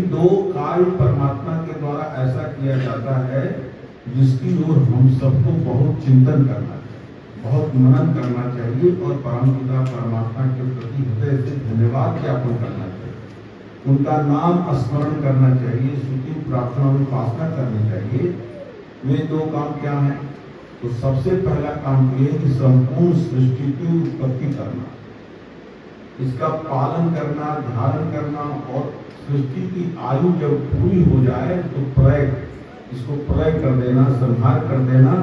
दो कार्य परमात्मा के द्वारा ऐसा किया जाता है जिसकी ओर हम सबको बहुत चिंतन करना चाहिए, बहुत मनन करना चाहिए और परमपिता परमात्मा के प्रति हृदय से धन्यवाद ज्ञापन करना चाहिए, उनका नाम स्मरण करना चाहिए, स्तुति प्रार्थना और उपासना करनी चाहिए। वे दो काम क्या हैं? तो सबसे पहला काम ये है कि संपूर्ण सृष्टि की उत्पत्ति करना, इसका पालन करना, धारण करना और सृष्टि की आयु जब पूरी हो जाए तो प्रलय, इसको प्रलय कर देना, संहार कर देना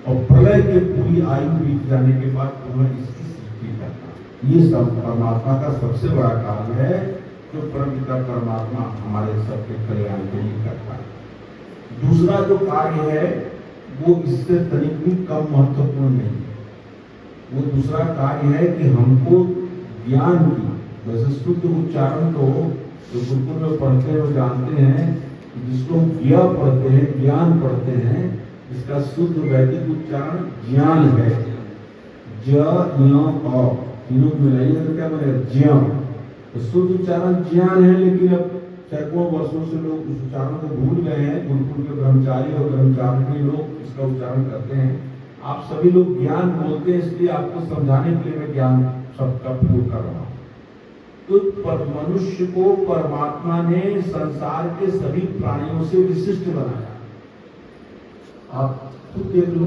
और प्रलय के पूरी आयु बीत जाने के बाद पुनः इसकी सृष्टि करना। ये सब परमात्मा का सबसे बड़ा कार्य है जो परमपिता परमात्मा हमारे सबके कल्याण के लिए करता है। दूसरा जो कार्य है वो इससे तनिक भी कम महत्वपूर्ण नहीं है। वो दूसरा कार्य है कि हमको ज्ञान की, वैसे शुद्ध उच्चारण तो जो गुरुकुल में पढ़ते हैं वो जानते हैं, जिसको ज्ञा पढ़ते हैं, ज्ञान पढ़ते हैं, इसका शुद्ध वैदिक उच्चारण ज्ञान है। ज ञ तीनों मिलाइए तो क्या बनेगा? ज्ञान। तो शुद्ध उच्चारण ज्ञान है, लेकिन अब सैकड़ों वर्षों से लोग उस उच्चारण को भूल गए हैं। गुरुकुल के ब्रह्मचारी और ब्रह्मचारिणी लोग इसका उच्चारण करते हैं। आप सभी लोग ज्ञान बोलते हैं, इसलिए आपको समझाने के लिए मैं ज्ञान शब्द का प्रयोग कर रहा हूं। तो मनुष्य को परमात्मा ने संसार के सभी प्राणियों से विशिष्ट बनाया। आप खुद देख लो,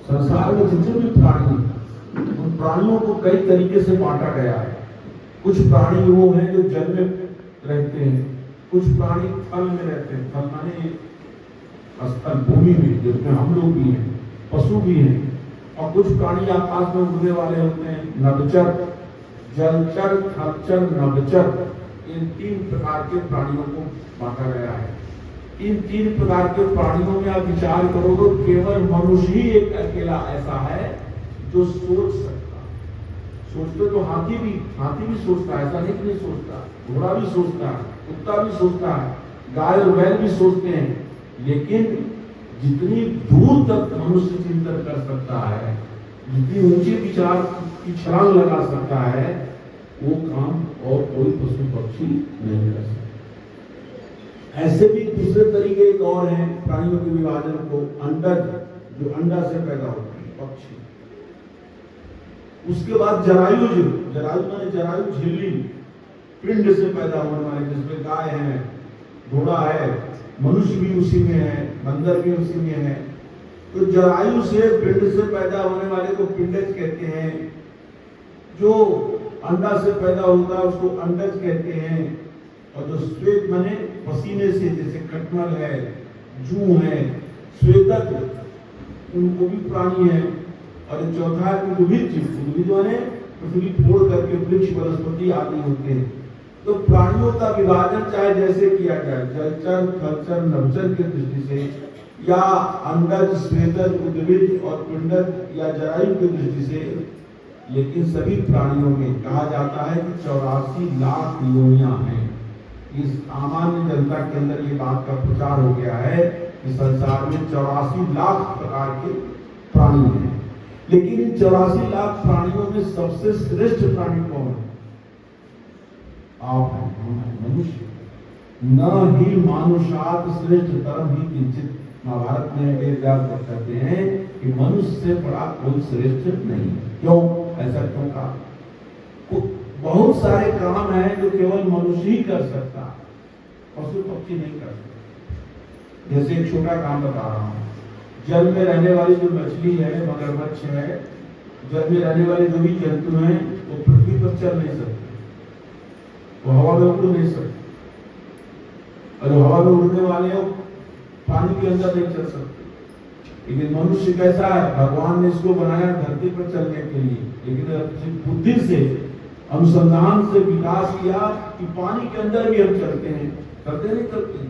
संसार में जितने भी प्राणी, उन प्राणियों को कई तरीके से बांटा गया है। कुछ प्राणी वो हैं जो जल में रहते हैं, कुछ प्राणी थल में रहते हैं, थल माने स्थल भूमि में, जिसमें हम लोग भी हैं, पशु भी हैं, और कुछ प्राणी आकाश में उड़ने वाले होते हैं, नभचर, जलचर, थलचर, नभचर। इन तीन प्रकार के प्राणियों को बांटा गया है। इन तीन प्रकार के प्राणियों में आप विचार करो तो केवल मनुष्य ही एक अकेला ऐसा है जो सोच सकता। सोचते तो हाथी भी सोचता है, ऐसा नहीं कि नहीं सोचता, घोड़ा भी सोचता है, कुत्ता भी सोचता है, गाय और बैल भी सोचते हैं, लेकिन जितनी दूर तक मनुष्य चिंतन कर सकता है, जितनी ऊंचे विचार की छलांग लगा सकता है, वो काम और कोई पशु पक्षी नहीं कर सकता। ऐसे भी दूसरे तरीके एक और हैं प्राणियों के विभाजन को। अंडज, जो अंडा से पैदा होते हैं पक्षी। उसके बाद जरायुज, जरायु माने जरायु झिल्ली, पिंड से पैदा होने वाले, जिसमें गाय है, घोड़ा है, मनुष्य भी उसी में है, बंदर भी उसी में है। तो जरायु से, पिंड से पैदा होने वाले को पिंडज कहते हैं। जो अंडा से पैदा होता है उसको अंडज कहते हैं। और जो श्वेत माने पसीने से, जैसे कटमल है, जू है, श्वेतक, उनको भी प्राणी है। और चौथा है उद्भिज, उद्भिज माने पृथ्वी फोड़ करके वृक्ष वनस्पति आदि होते हैं। तो प्राणियों का विभाजन चाहे जैसे किया जाए, जलचर, थलचर, नभचर की दृष्टि से, या अंडज, श्वेतक, उद्भिज और पिंडज या जरायु की दृष्टि से, लेकिन सभी प्राणियों में कहा जाता है कि 84 लाख योनियां हैं। इस सामान्य जनता के अंदर ये बात का प्रचार हो गया है कि संसार में 84 लाख प्रकार के प्राणी हैं। लेकिन इन 84 लाख प्राणियों में सबसे श्रेष्ठ प्राणी कौन है? आप हैं, हम हैं, मनुष्य। न ही मानुषात श्रेष्ठ तरह ही किंचित। महाभारत में वेदव्यास कहते हैं कि मनुष्य से बड़ा कोई श्रेष्ठ नहीं। क्यों? ऐसा क्यों कहा? बहुत सारे काम हैं जो केवल मनुष्य ही कर सकता, पशु पक्षी नहीं कर सकता। जैसे एक छोटा काम बता रहा हूँ, जल में रहने वाली जो मछली है, मगरमच्छ है, जल में रहने वाले जो भी जंतु हैं, वो पृथ्वी पर चल नहीं सकते, वो हवा में उड़ नहीं सकते, और जो हवा में उड़ने वाले हैं पानी के अंदर नहीं चल सकते। लेकिन मनुष्य कैसा है? भगवान ने इसको बनाया धरती पर चलने के लिए, लेकिन अपनी बुद्धि से, अनुसंधान से विकास किया कि पानी के अंदर भी हम चलते हैं। करते नहीं करते?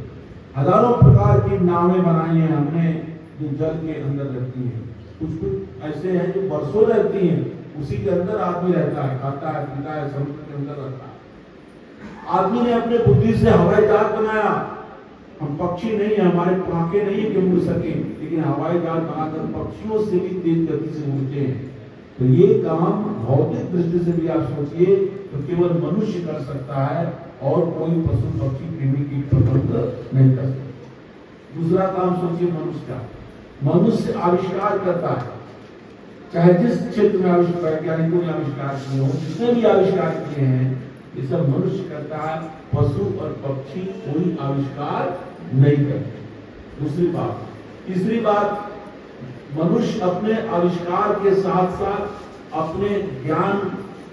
हजारों प्रकार की नावें बनाई हैं हमने जो जल के अंदर रहती हैं। कुछ ऐसे हैं जो बरसों रहती हैं, उसी के अंदर आदमी रहता है, खाता है, पीता है, समुद्र के अंदर रहता है। आदमी ने अपने बुद्धि से हवाई जहाज बनाया। हम पक्षी नहीं है, हमारे पंखे नहीं है कि उड़ सके, लेकिन हवाई जहाज बनाकर पक्षियों से भी तेज गति से उड़ते हैं। तो ये काम भौतिक दृष्टि से भी आप सोचिए तो केवल मनुष्य कर सकता है, और कोई पशु पक्षी कृमि कीट पतंग नहीं कर सकता। दूसरा काम सोचिए मनुष्य का। मनुष्य आविष्कार करता है, चाहे जिस क्षेत्र में वैज्ञानिकों ने आविष्कार किए हो, जितने भी आविष्कार किए हैं, ये सब मनुष्य करता है। पशु और पक्षी कोई आविष्कार नहीं करते। दूसरी बात। तीसरी बात, मनुष्य अपने आविष्कार के साथ साथ अपने ज्ञान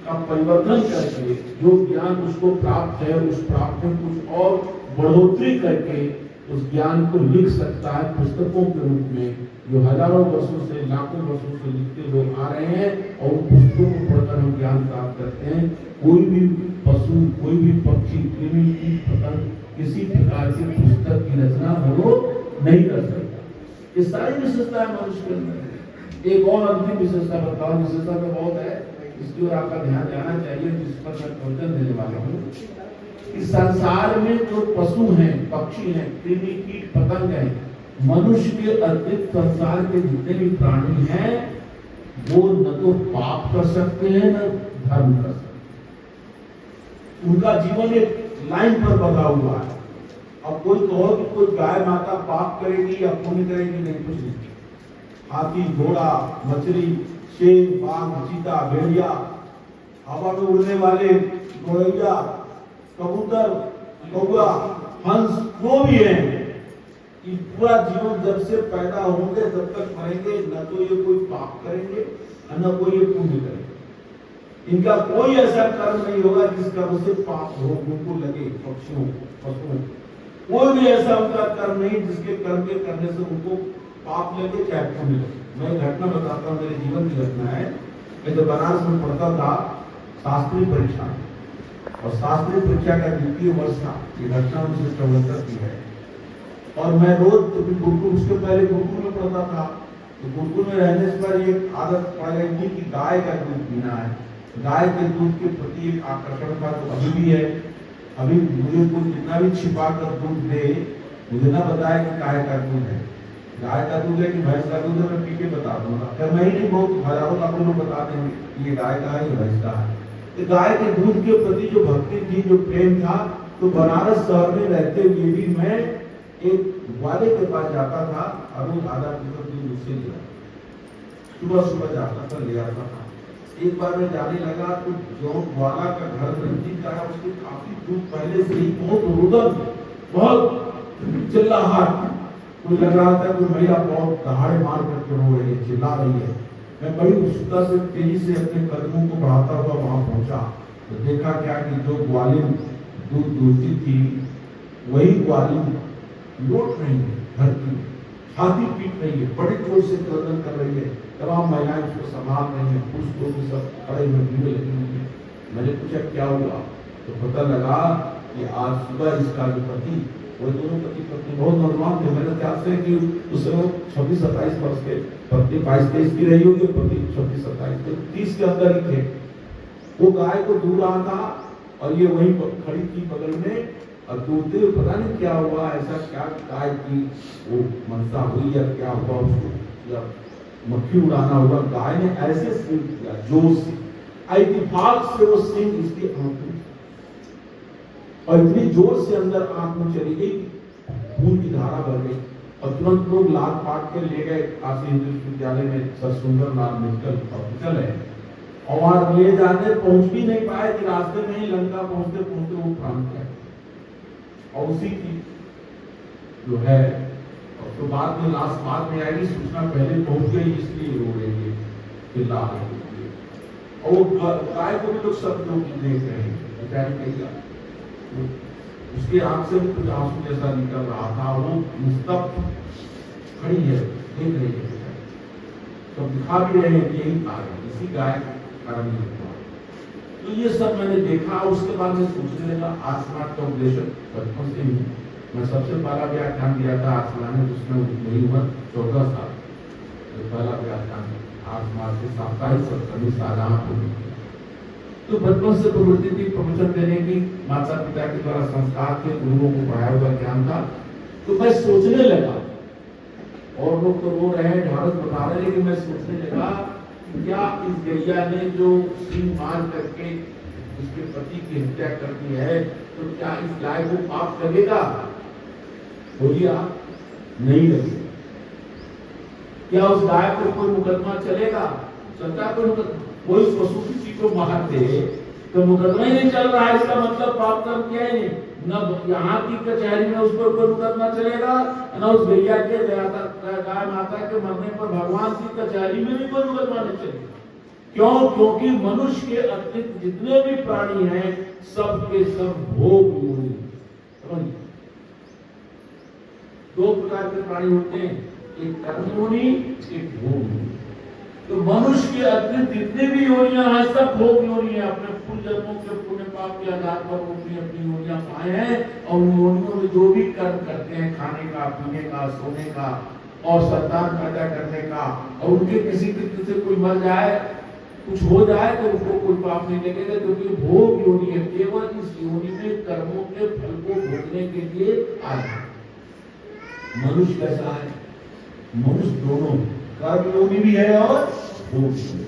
का परिवर्तन करके, जो ज्ञान उसको प्राप्त है, उस प्राप्त में कुछ और बढ़ोतरी करके उस ज्ञान को लिख सकता है पुस्तकों के रूप में, जो हजारों वर्षों से, लाखों वर्षों से लिखते लोग आ रहे हैं, और उन पुस्तकों को पढ़कर हम ज्ञान प्राप्त करते हैं। कोई भी पशु, कोई भी पक्षी, कृमि कीट पतंग किसी प्रकार की पुस्तक की रचना वो नहीं कर सकता। ये सारी विशेषता है मनुष्य के अंदर। एक और अंतिम विशेषता बताओ, विशेषता तो बहुत है, इसकी ओर आपका ध्यान जाना चाहिए, जिस पर मैं प्रवचन देने वाला हूँ। इस संसार में जो पशु हैं, पक्षी हैं, कृमि कीट पतंग हैं, मनुष्य के अतिरिक्त संसार के जितने भी प्राणी हैं, वो न तो पाप कर सकते हैं, न धर्म कर सकते हैं। उनका जीवन एक लाइन पर बंधा हुआ है। अब कोई कहो कि कोई गाय माता पाप करेगी या पुण्य करेगी, नहीं, कुछ नहीं। हाथी, घोड़ा, मछली, शेर, बाघ, चीता, भेड़िया, हवा में उड़ने वाले गौरैया, कबूतर, कौआ, हंस, वो भी है। कि पूरा जीवन जब से पैदा होंगे जब तक मरेंगे, न तो ये कोई पाप करेंगे न कोई ये पुण्य करेंगे। इनका कोई ऐसा कर्म नहीं होगा जिस कर्म से पाप हो, उनको लगे। पक्षियों, पशुओं, कोई भी ऐसा उनका कर्म नहीं जिसके कर्म के करने से उनको पाप लगे चाहे पुण्य लगे। मैं घटना बताता हूँ, मेरे जीवन की घटना है। मैं जब बनारस में पढ़ता था शास्त्रीय परीक्षा, और शास्त्रीय परीक्षा का द्वितीय वर्ष था, ये घटना 1974 की है। और मैं रोज गुरुकुल, उसके पहले गुरुकुल में पढ़ता था, तो गुरुकुल में रहने पर एक आदत पड़ गई थी कि गाय का दूध पीना है। गाय के दूध के प्रति एक आकर्षण था, तो अभी भी है। अभी मुझे कोई जितना भी छिपा कर दूध दे, मुझे ना बताया कि गाय का दूध है, गाय का दूध है कि भैंस का दूध है, मैं पी के बता दूंगा। फिर मैं ही नहीं, बहुत हजारों लाखों लोग बता देंगे ये गाय का है, ये भैंस का है। तो गाय के दूध के प्रति जो भक्ति थी, जो प्रेम था, तो बनारस शहर में रहते हुए भी मैं एक ग्वाले के पास जाता था और रोज आधा लीटर दूध उससे लिया, सुबह सुबह जाता था, ले आता था। एक बार मैं जाने लगा तो जो ग्वाला का घर रंजीत का, उसके काफी दूध पहले से ही बहुत रुदन, बहुत चिल्लाहट, मुझे लग रहा था कि महिला बहुत दहाड़े मार करके रो रही है, चिल्ला रही है। मैं बड़ी उत्सुकता से तेजी से अपने कदमों को बढ़ाता हुआ वहां पहुंचा, तो देखा क्या कि जो ग्वालिन दूध दूधती थी, वही ग्वालिन लौट रही है, घर की छाती पीट रही है, बड़े जोर से गर्दन कर रही है। तमाम महिलाएं उसको संभाल रही हैं, पुरुष लोग सब खड़े में भीड़ लगी हुई है। मैंने पूछा क्या हुआ, तो पता लगा कि आज सुबह इसका जो पति, वो दोनों पति पत्नी बहुत नौजवान थे, मेरे ख्याल से कि उस समय 26-27 वर्ष के, पत्नी 22-23 की रही होगी, पति 26-27, तो 30 के अंदर ही थे। वो गाय को दूध रहा था और ये वहीं खड़ी थी बगल में, और दूधते हुए पता नहीं क्या हुआ, ऐसा क्या गाय की वो मनसा हुई या क्या हुआ, उसको या मक्खी उड़ाना हुआ। गाय ने ऐसे सिंह किया जोर से, इत्तेफाक से वो सिंह इसकी आंख में, और इतनी जोर से अंदर आंख में चली गई, खून की धारा बह गई, और तुरंत लोग लाद पाट के ले गए काशी हिंदू विश्वविद्यालय में, सर सुंदरलाल मेडिकल हॉस्पिटल है, और वहां ले जाने पहुंच भी नहीं पाए कि रास्ते में ही लंका पहुंचते पहुंचते वो प्राण गए। और उसी की जो है, तो बाद में लास्ट बाद में आएगी सूचना, पहले पहुंच गई इसलिए रो रही है, चिल्ला रही है। और वो गाय को भी लोग सब लोग देख रहे हैं, उसके आंख से भी कुछ आंसू जैसा निकल रहा था, वो मुस्तब खड़ी है, देख रही है, तो दिखा भी रहे हैं कि यही गाय, इसी गाय कारण हुआ। तो ये सब मैंने देखा। उसके बाद मैं सोचने लगा आत्मा का उपदेशन बचपन से ही। मैं सबसे पहला व्याख्यान दिया था आत्मा में, उसमें मेरी उम्र 14 साल, तो पहला व्याख्यान आत्मा से साप्ताहिक सत्संग शाहजहांपुर में। तो बचपन से प्रवृत्ति थी प्रवचन देने की, माता पिता के द्वारा संस्कार के, गुरुओं को पढ़ाया हुआ ज्ञान था। तो मैं सोचने लगा, और लोग तो रो रहे हैं, ढारस बता रहे हैं, लेकिन मैं सोचने लगा क्या इस गैया ने जो सिंह मार करके उसके पति की हत्या कर दी है, तो क्या इस गाय को पाप लगेगा? बोलिए आप, नहीं लगेगा। क्या उस गाय पर कोई मुकदमा चलेगा? चलता कोई मुकदमा? कोई पशु किसी को मार दे तो मुकदमा ही नहीं चल रहा है, इसका मतलब पाप कर्म किया ही नहीं। न यहाँ की कचहरी में उस पर कोई मुकदमा चलेगा, न उस गैया के गाय माता के मरने पर भगवान की कचहरी में भी कोई मुकदमा नहीं चलेगा। क्यों? क्योंकि मनुष्य के अतिरिक्त जितने भी प्राणी हैं सब के सब भोग योनि। समझिए, दो प्रकार के प्राणी होते हैं, एक कर्म योनि, एक भोग योनि। तो मनुष्य के अतिरिक्त जितने भी योनियां हैं सब भोग योनि है। अपने पूर्व जन्मों के पुण्य पाप के आधार पर वो अपनी योनियां पाए हैं, और उन योनियों में जो भी कर्म करते हैं, खाने का, पीने का, सोने का और संतान पैदा करने का, और उनके किसी तरीके से कोई मर जाए, कुछ हो जाए तो उसको कोई पाप नहीं लगेगा, क्योंकि भोग योनि है। केवल इस योनि में कर्मों के फल को भोगने के लिए आए। मनुष्य कैसा है? मनुष्य दोनों कर्म योनि भी है और भोग योनि।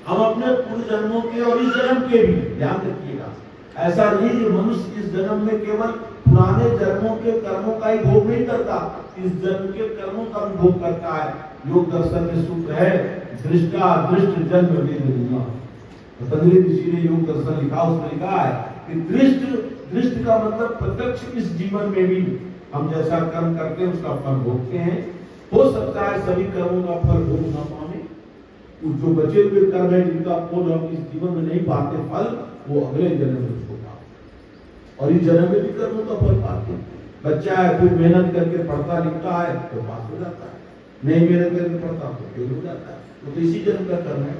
हम अपने पूर्व जन्मों के और इस जन्म के भी ध्यान रखिएगा। ऐसा नहीं कि मनुष्य इस जन्म में केवल पुराने जन्मों के कर्मों का ही भोग नहीं करता, इस जन्म के कर्मों का भी भोग करता है। योग दर्शन में सूत्र है, दृष्टा दृष्ट जन्म वेद दूंगा। पतंजलि ऋषि ने योग दर्शन लिखा, उसमें लिखा है कि दृष्ट का मतलब प्रत्यक्ष इस जीवन में भी हम जैसा कर्म करते हैं उसका फल भोगते हैं। हो सकता है सभी कर्मों का फल भोग न पाने, जो बचे हुए कर्म है जिनका फल हम इस जीवन में नहीं पाते फल, वो अगले जन्म में उसको पाते, और इस जन्म में भी कर्मों का फल पाते हैं। बच्चा है, फिर मेहनत करके पढ़ता लिखता है तो पास हो जाता है, नहीं मेहनत करके पढ़ता तो फेल हो जाता है। तो इसी जन्म का कर्म है।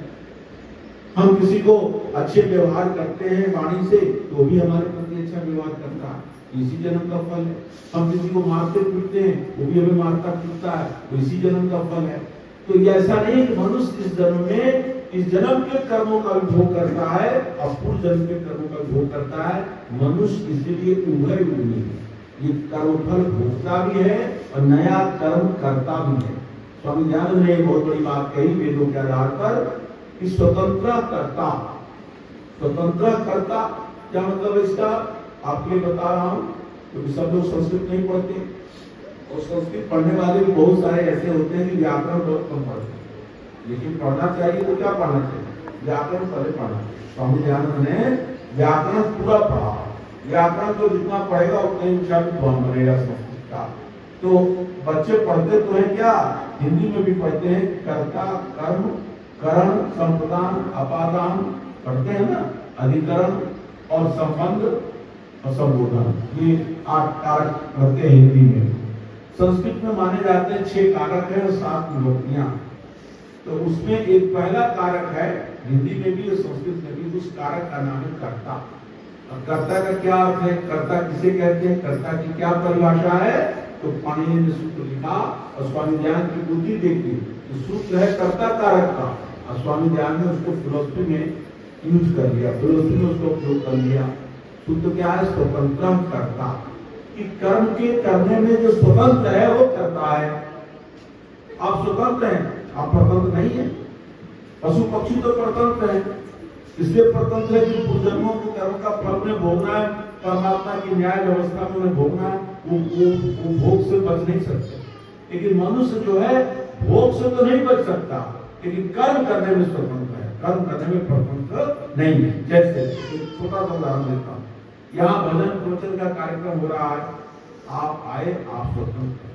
हम किसी को अच्छे व्यवहार करते हैं वाणी से, तो भी हमारे प्रति अच्छा व्यवहार करता है, इसी जन्म का फल है। हम किसी को मारते पीटते हैं, वो भी हमें मारता पीटता है, तो इसी जन्म का फल है। तो ये ऐसा नहीं कि मनुष्य इस जन्म में इस जन्म के कर्मों का भी भोग करता है और पूर्व जन्म के कर्मों का भोग करता है। मनुष्य इसीलिए उभय योनि है, ये कर्मफल भोगता भी है और नया कर्म करता भी है। स्वामी दयानंद ने एक बहुत बड़ी बात कही वेदों के आधार पर कि स्वतंत्र कर्ता। स्वतंत्र कर्ता क्या मतलब है इसका? आपके बता रहा हूं, क्योंकि सब लोग संस्कृत नहीं पढ़ते, और संस्कृत पढ़ने वाले भी बहुत सारे ऐसे होते हैं कि व्याकरण बहुत कम पढ़ते हैं, लेकिन पढ़ना चाहिए तो क्या पढ़ना चाहिए? व्याकरण पहले पढ़ना चाहिए। स्वामी दयानंद ने व्याकरण पूरा पढ़ा, व्याकरण तो जितना पढ़ेगा उतना ही ऊंचा विद्वान बनेगा संस्कृत का। तो बच्चे पढ़ते तो है क्या, हिंदी में भी पढ़ते हैं, कर्ता, कर्म, करण, संप्रदान, अपादान पढ़ते हैं ना, अधिकरण और संबंध और संबोधन, ये 8 कारक पढ़ते हैं हिंदी में। संस्कृत में माने जाते हैं 6 कारक है और 7 विभक्तियां। तो उसमें एक पहला कारक है, हिंदी में भी और संस्कृत में भी, उस कारक का नाम है कर्ता। और कर्ता का क्या अर्थ है? कर्ता किसे कहते हैं? कर्ता की क्या परिभाषा है? तो पाणिनि ने सूत्र लिखा और स्वामी दयानंद की बुद्धि देखी, तो सूत्र है कर्ता कारक का, और स्वामी दयानंद ने उसको फिलोसफी में यूज कर लिया, फिलोसफी में उसको उपयोग कर लिया। सूत्र क्या है? स्वतंत्र कर्ता, कि कर्म के करने में जो स्वतंत्र है वो करता है। आप स्वतंत्र हैं, आप परतंत्र नहीं है। पशु पक्षी तो परतंत्र है, इसलिए परतंत्र है कि पूर्वजन्मों के कर्म का फल में भोगना है, परमात्मा की न्याय व्यवस्था में उन्हें भोगना है, वो भोग से बच नहीं सकते। लेकिन मनुष्य जो है भोग से तो नहीं बच सकता, लेकिन कर्म करने में स्वतंत्र है, कर्म करने में परतंत्र नहीं है। जैसे एक छोटा सा उदाहरण देता हूँ, यहाँ भजन प्रवचन का कार्यक्रम हो रहा है, आप आए, आप स्वतंत्र,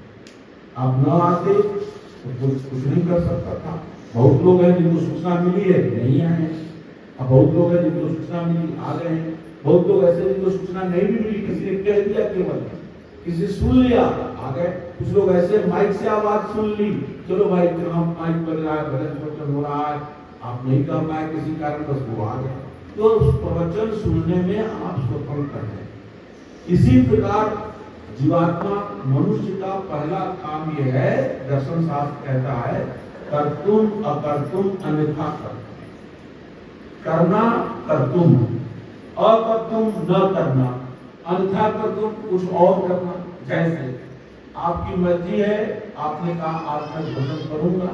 आप न आते तो कुछ नहीं कर सकता था। बहुत लोग हैं जिनको सूचना मिली है नहीं आए हैं, अब बहुत लोग हैं जिनको सूचना मिली आ गए हैं, बहुत लोग ऐसे जिनको सूचना नहीं भी मिली, किसी ने कह दिया, केवल किसी सुन लिया आ गए। कुछ लोग ऐसे माइक से आवाज सुन ली, चलो भाई कहाँ माइक बज रहा है, भजन प्रवचन हो रहा है, आप नहीं कर पाए किसी कारण, बस वो आ गए। तो उस प्रवचन सुनने में आप स्वतंत्र हैं। इसी प्रकार जीवात्मा मनुष्य का पहला काम यह है, दर्शन शास्त्र कहता है, कर्तुम अकर्तुम अन्यथा कर्तुम। करना कर्तुम, अकर्तुम न करना, अन्यथा कर्तुम कुछ और करना। जैसे आपकी मर्जी है, आपने कहा आज मैं भोजन करूंगा,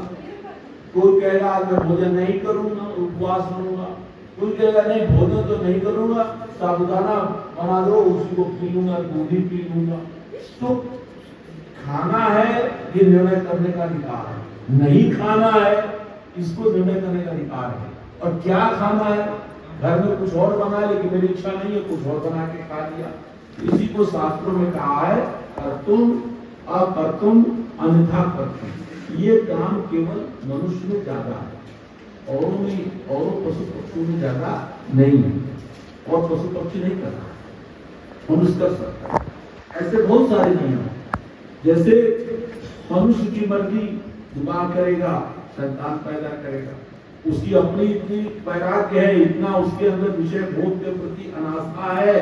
कोई कहेगा आज मैं भोजन नहीं करूंगा, उपवास रहूंगा, कोई कहेगा नहीं भोजन तो नहीं करूंगा, साबुदाना बना दो उसी को पी लूंगा, दूध ही पी लूंगा। तो खाना है ये निर्णय करने का अधिकार है, नहीं खाना है इसको निर्णय करने का अधिकार है। और क्या खाना है, घर में कुछ और बना लेकिन मेरी इच्छा नहीं है, कुछ और बना के खा लिया। इसी को शास्त्रों में कहा है कर्तुम अकर्तुम अन्यथा कर्तुम। ये काम केवल मनुष्य में ज्यादा है, और पशु पक्षियों में ज्यादा नहीं है। और पशु पक्षी नहीं कर रहा, मनुष्य कर सकता है। ऐसे बहुत सारे नियम हैं। जैसे मनुष्य की मर्जी, दिमाग करेगा, संतान पैदा करेगा, उसकी अपनी इतनी वैराग्य है, इतना उसके अंदर विषय भोग के प्रति अनास्था है,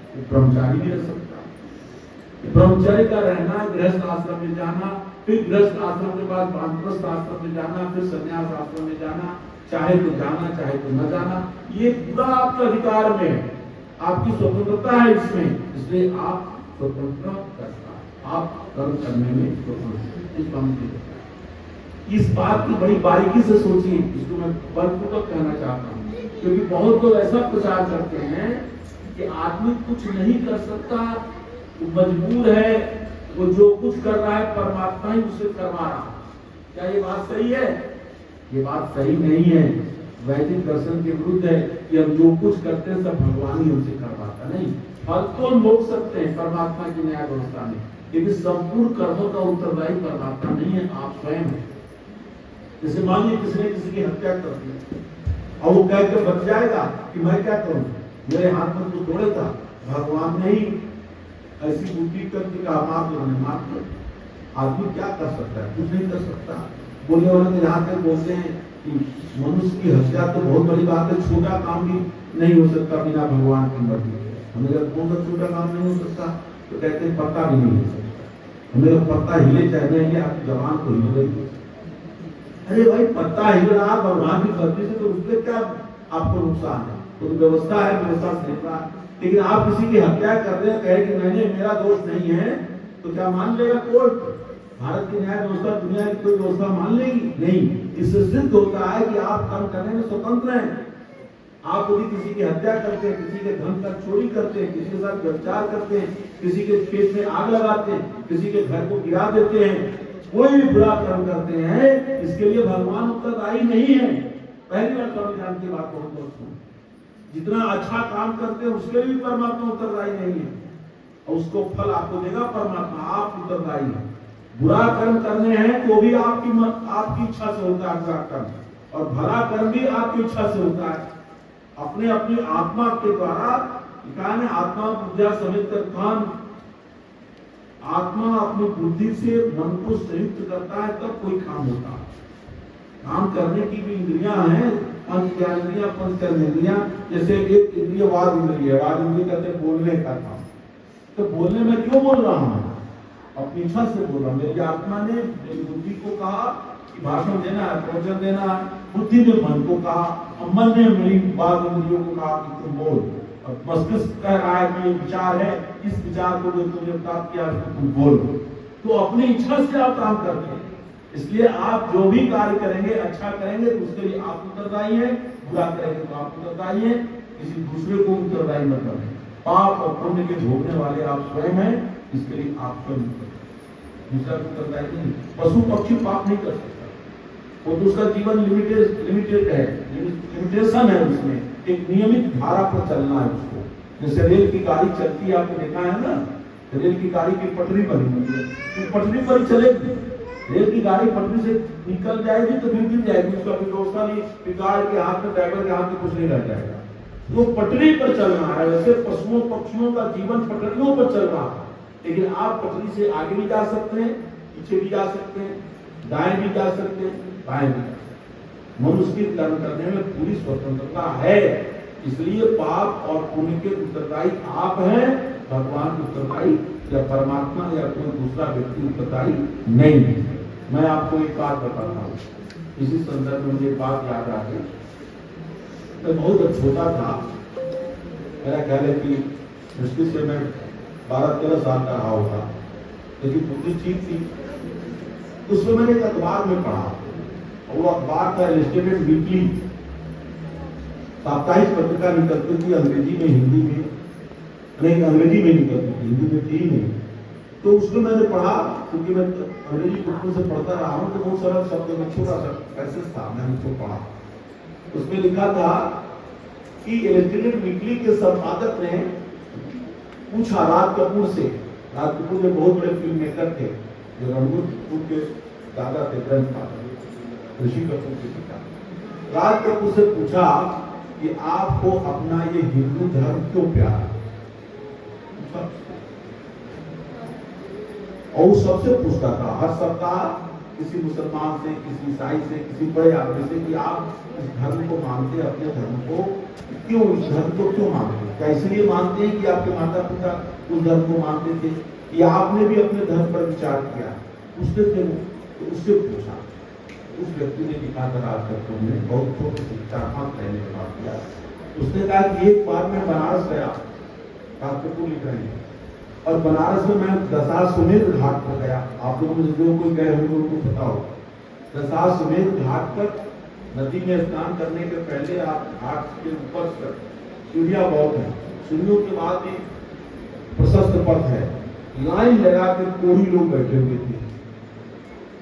वो ब्रह्मचारी भी रह सकता है। ब्रह्मचारी का रहना, गृहस्थ आश्रम में जाना, फिर गृहस्थ आश्रम के बाद वानप्रस्थ आश्रम में जाना, फिर संन्यास आश्रम में जाना, चाहे तो जाना चाहे तो न जाना, ये पूरा आपके अधिकार में है, आपकी स्वतंत्रता है इसमें। इसलिए आप स्वतंत्र करता है, आप कर्म करने में स्वतंत्र। इस बात की इस बात की बड़ी बारीकी से सोचिए, इसको मैं बलपूर्वक कहना चाहता हूँ, क्योंकि बहुत लोग ऐसा प्रचार करते हैं कि आदमी कुछ नहीं कर सकता, वो मजबूर है, वो जो कुछ कर रहा है परमात्मा ही उसे करवा रहा है। क्या ये बात सही है? ये बात सही नहीं है, वैदिक दर्शन के विरुद्ध है कि हम जो कुछ करते हैं सब भगवान ही हमसे करवाता। नहीं, फल तो हम भोग सकते हैं परमात्मा की न्याय व्यवस्था में, लेकिन संपूर्ण कर्मों का उत्तरदायी परमात्मा नहीं है, आप स्वयं हैं। जैसे मान लीजिए किसी ने किसी की हत्या कर दी और वो कह के बच जाएगा कि मैं क्या करूं, मेरे हाथ में कुछ थोड़े था, भगवान ने ही ऐसी बुद्धि कर दी, माफ कर। आदमी क्या कर सकता है? कुछ नहीं कर सकता। बोलने वाले तो यहाँ तक बोलते हैं कि मनुष्य की हत्या तो बहुत बड़ी बात है, छोटा काम भी नहीं हो सकता बिना भगवान की मर्जी के। हमें अगर कौन सा छोटा काम नहीं हो सकता, तो कहते हैं पत्ता भी नहीं हो सकता। हमें पत्ता हिले चाहिए, आपकी जवान को हिल रही। अरे भाई पत्ता हिल रहा भगवान की मर्जी से, तो उसमें क्या आपको नुकसान है? तो व्यवस्था है, व्यवस्था से निकला। लेकिन आप किसी की हत्या कर रहे हैं, कहे कि मैंने, मेरा दोष नहीं है, तो क्या मान लेगा कोर्ट? भारत की न्याय व्यवस्था दुनिया की कोई व्यवस्था मान लेगी? नहीं। इससे सिद्ध होता है कि आप कर्म करने में स्वतंत्र हैं। आप यदि किसी की हत्या करते हैं, किसी के धन का चोरी करते हैं, किसी के साथ व्यभिचार करते हैं, किसी के खेत में आग लगाते हैं, किसी के घर को गिरा देते हैं, कोई भी बुरा कर्म करते हैं, इसके लिए भगवान उत्तरदायी नहीं है। पहली बार संविधान की बात बहुत सुनो, जितना अच्छा काम करते हैं उसके लिए परमात्मा उत्तरदायी नहीं है, और उसको फल आपको देगा परमात्मा, आप उत्तरदायी है। बुरा कर्म करने हैं तो भी आपकी इच्छा से होता है बुरा कर्म, और भला कर्म भी आपकी इच्छा से होता है। अपने अपनी आत्मा के द्वारा आत्मा बुद्धिया समेत कर कान, आत्मा अपनी बुद्धि से मन को संयुक्त करता है तब कोई काम होता है। काम करने की भी इंद्रियां हैं, पंच ज्ञानेंद्रियां, पंच कर्मेंद्रियां। जैसे एक इंद्रिय वाद इंद्रिय, वाद इंद्रिय कहते हैं बोलने का काम। तो बोलने में क्यों बोल रहा हूं? अपनी इच्छा से बोल रहा हूं। मेरी आत्मा ने मेरी बुद्धि को कहा कि भाषण देना है, प्रवचन देना है, बुद्धि ने मन को कहा, और मन ने मेरी वाद इंद्रियों को कहा कि तुम बोल। मस्तिष्क कह रहा है कि ये विचार है, इस विचार को जो तुमने प्राप्त किया उसको तुम बोल। तो अपनी इच्छा से आप काम करते हैं। इसलिए आप जो भी कार्य करेंगे, अच्छा करेंगे तो उसके लिए आप उत्तरदायी हैं, बुरा करेंगे तो आप उत्तरदायी हैं, किसी दूसरे को उत्तरदायी मत करें। पाप और पुण्य के भोगने वाले आप स्वयं हैं, इसके लिए आप स्वयं दूसरा उत्तरदायी नहीं। पशु पक्षी पाप नहीं कर सकता, वो तो उसका जीवन लिमिटेड है, लिमिटेशन है, उसमें एक नियमित धारा पर चलना है उसको। जैसे रेल की गाड़ी चलती है, आपने देखा है ना, रेल की गाड़ी की पटरी बनी हुई है, तो पटरी पर ही चलेगी। रेल की गाड़ी पटरी से निकल जाएगी तो फिर गिर जाएगी, उसका कोई व्यवस्था नहीं, बिगाड़ के हाथ में, ड्राइवर के हाथ में कुछ नहीं रह जाएगा। तो पटरी पर चलना है। वैसे पशुओं पक्षियों का जीवन पटरियों पर चल रहा है, लेकिन आप पटरी से आगे भी जा सकते हैं, पीछे भी जा सकते हैं, दाएं भी जा सकते हैं, बाएं भी जा सकते हैं। मनुष्य की कर्म करने में पूरी स्वतंत्रता है। इसलिए पाप और पुण्य के उत्तरदायी आप हैं, भगवान उत्तरदायी या परमात्मा या कोई दूसरा व्यक्ति उत्तरदायी नहीं है। मैं आपको एक बात बताता हूँ, इसी संदर्भ में मुझे बात याद आ गई। मैं बहुत छोटा था, मेरा ख्याल है कि मुश्किल से मैं 12-13 साल का रहा होगा, लेकिन बुद्धि ठीक थी। उसमें मैंने एक अखबार में पढ़ा, और वो अखबार था इलस्ट्रेटेड वीकली। साप्ताहिक पत्रिका निकलती थी अंग्रेजी में, हिंदी में, नहीं अंग्रेजी में निकलती थी, हिंदी में थी ही नहीं। तो उसमें मैंने पढ़ा, क्योंकि मैं अंग्रेजी पुस्तकों से पढ़ता रहा हूँ, तो बहुत सारा शब्द में छोटा सा पैसेज था, मैंने उसको पढ़ा। उसमें लिखा था कि इलेक्ट्रिक वीकली के संपादक ने पूछा राज कपूर से, राज कपूर जो बहुत बड़े फिल्म मेकर थे, जो रणबीर कपूर के दादा थे, ग्रैंडफादर, ऋषि कपूर के पिता। राज कपूर से पूछा कि आपको अपना ये हिंदू धर्म क्यों प्यारा है? और वो सबसे पूछता था हर सप्ताह, किसी मुसलमान से, किसी ईसाई से, किसी बड़े आदमी से, कि आप इस धर्म को मानते हैं, अपने धर्म को क्यों, इस धर्म को क्यों मानते हैं? क्या इसलिए मानते हैं कि आपके माता पिता उस धर्म को मानते थे, या आपने भी अपने धर्म पर विचार किया? उसने उससे पूछा। उस व्यक्ति ने लिखा था, राज कपूर ने, बहुत छोटे से 4-5 महीने के बाद किया। उसने कहा कि एक बार मैं बनारस गया, राज कपूर लिख रहे हैं, और बनारस में मैं दशाश्वमेध घाट पर गया। आप लोगों में जो कोई गए होंगे उनको पता हो, दशाश्वमेध घाट पर नदी में स्नान करने के पहले आप घाट के ऊपर पर सीढ़ियां बहुत है, सीढ़ियों के बाद भी प्रशस्त पथ है, लाइन लगा के कोई लोग बैठे हुए थे,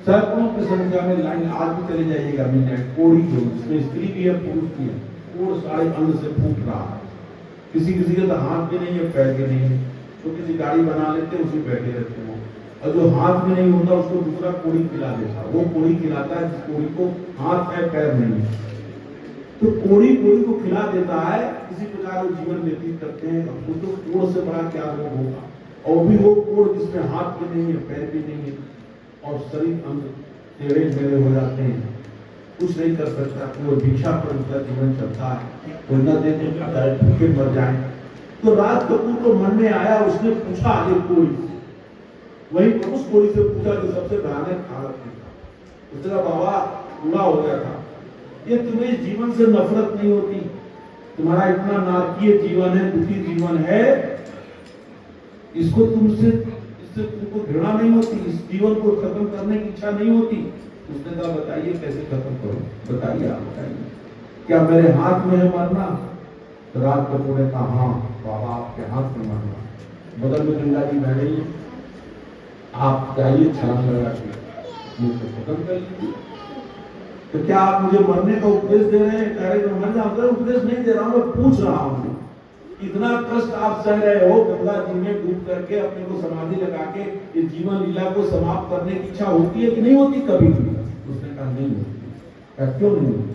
सैकड़ों की संख्या में लाइन। आज भी चले जाइएगा मिडनाइट, कोड़ी लोग, जिसमें स्त्री भी है, पुरुष भी है, कोड़ सारे अंग से फूट रहा है, किसी किसी के तो हाथ भी नहीं है, पैर भी नहीं है, छोटी सी गाड़ी बना लेते उसी बैठे रहते हो, और जो हाथ में नहीं होता उसको दूसरा कोड़ी खिला देता, वो कोड़ी खिलाता है जिस कोड़ी को हाथ है पैर नहीं है, तो कोड़ी को खिला देता है। इसी प्रकार वो जीवन व्यतीत करते हैं। अब तो कोड़ से बड़ा क्या रोग होगा, और भी वो कोड़ जिसमें हाथ भी नहीं है, पैर भी नहीं है, और शरीर अंग टेढ़े मेढ़े हो जाते हैं, कुछ नहीं कर सकता, वो भिक्षा पर उनका जीवन चलता है, कोई न देते भूखे मर जाए। तो राज कपूर को मन में आया, उसने पूछा एक कोड़ी से, वही उस कोड़ी से पूछा जो सबसे भयानक हालत में था। उसने कहा बाबा पूरा हो गया था, ये तुम्हें इस जीवन से नफरत नहीं होती? तुम्हारा इतना नारकीय जीवन है, दुखी जीवन है, इसको इससे तुमको घृणा नहीं होती? इस जीवन को खत्म करने की इच्छा नहीं होती? उसने कहा बताइए कैसे खत्म करूं, बताइए आप बताइए, क्या मेरे हाथ में है मरना? तो राज कपूर ने कहा हाँ बाबा आपके हाथ में मरना, बगल में गंगा जी बह रही है, आप जाइए छलांग लगा के मुझको खत्म कर लीजिए। तो क्या आप मुझे मरने का उपदेश दे रहे हैं? कह रहे तो मर जाऊंगा। उपदेश नहीं दे रहा हूं, मैं पूछ रहा हूं, इतना कष्ट आप सह रहे हो, गंगा जी में डूब करके अपने को समाधि लगा के ये जीवन लीला को समाप्त करने की इच्छा होती है कि नहीं होती कभी भी? उसने कहा नहीं होती। क्या क्यों नहीं होती?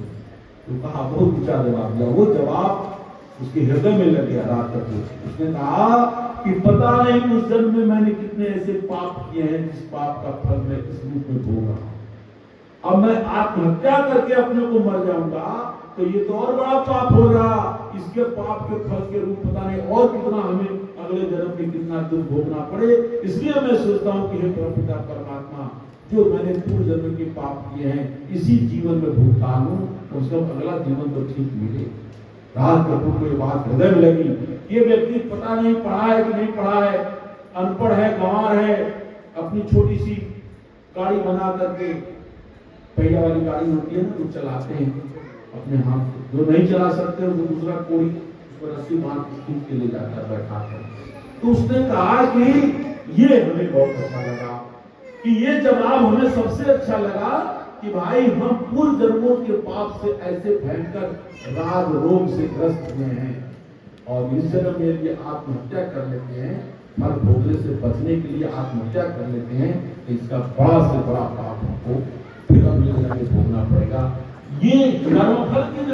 तो कहा बहुत ऊंचा जवाब दिया, वो जवाब उसके हृदय में लग गया रात तक। उसने कहा कि पता नहीं उस जन्म में मैंने कितने ऐसे पाप किए हैं जिस पाप का फल मैं इस रूप में भोग रहा हूं। अब मैं आत्महत्या करके अपने को मर जाऊंगा तो ये तो और बड़ा पाप होगा। इसके पाप के फल के रूप पता नहीं और कितना हमें अगले जन्म में कितना दुख भोगना पड़े। इसलिए मैं सोचता हूँ कि हे परमपिता परमात्मा, जो मैंने पूर्व जन्म के पाप किए हैं इसी जीवन में भुगता लूं, तो उसका अगला जीवन तो ठीक मिले। राज कपूर को ये बात हृदय में लगी। ये व्यक्ति पता नहीं पढ़ा है कि नहीं पढ़ा है, अनपढ़ है, गंवार है, अपनी छोटी सी गाड़ी बना करके, पहिया वाली गाड़ी होती है ना, तो चलाते हैं अपने हाथ से। जो नहीं चला सकते तो दूसरा कोई उस पर रस्सी बांध खींच के ले जाता है बैठा कर। तो उसने कहा कि ये हमें बहुत अच्छा लगा, कि ये जवाब हमें सबसे अच्छा लगा कि भाई हम पूर्व जन्मों के पाप से ऐसे भयंकर राग रोग से ग्रस्त हुए हैं और इस जन्म में यदि आत्महत्या कर लेते हैं, फल भोगने से बचने के लिए आत्महत्या कर लेते हैं, तो इसका बड़ा से बड़ा पाप हमको फिर अगले जन्म में भोगना पड़ेगा। ये कर्मफल की